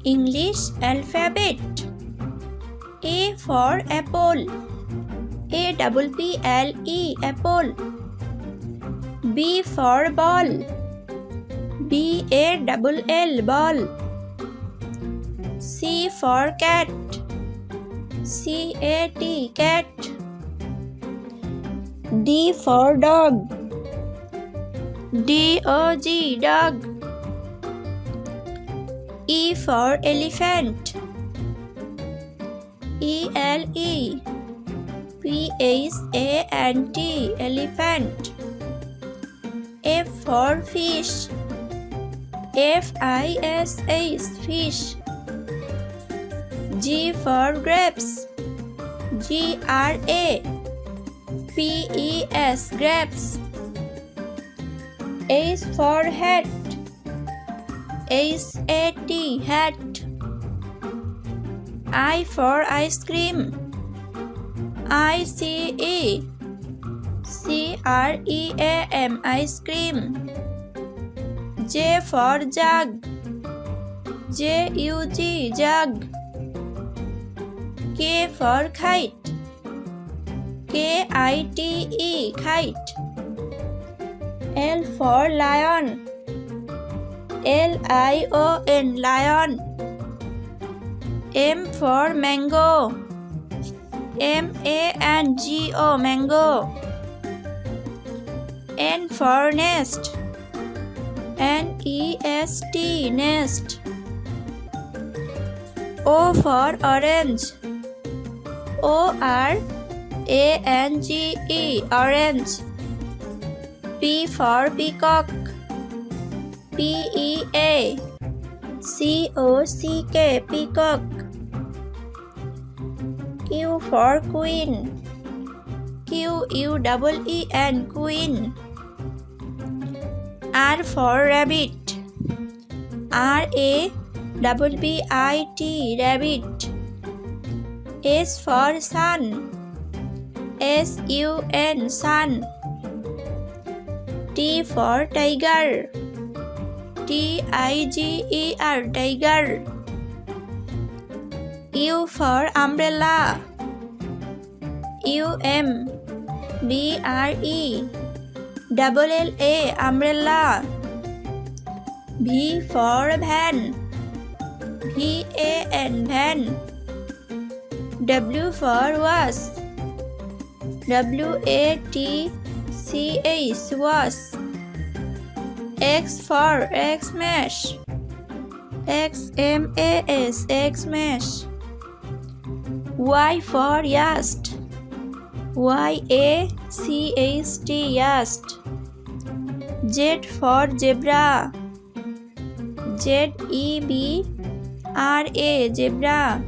English alphabet. A for apple. APPLE apple. B for ball. BALL ball. C for cat. CAT cat. D for dog. DOG dog. E for elephant. ELEPHANT elephant. F for fish. FISH fish. G for grapes. GRAPES grapes. H for hat. HAT hat. I for ice cream. ICECREAM ice cream. J for jug. JUG jug. K for kite. KITE kite. L for lion. LION lion. M for mango. MANGO mango. N for nest. NEST nest. O for orange. ORANGE orange. P for peacock. PEACOCK peacock. Q for queen. QUEEN queen. R for rabbit. RABBIT rabbit. S for sun. SUN sun. T for tiger. TIGER tiger. U for umbrella. UMBRELLA umbrella. V for van. VAN van. W for wasp. WATCH wasp. X for Xmas. XMAS Xmas. Y for yacht. YACHT yacht. Z for zebra. ZEBRA zebra.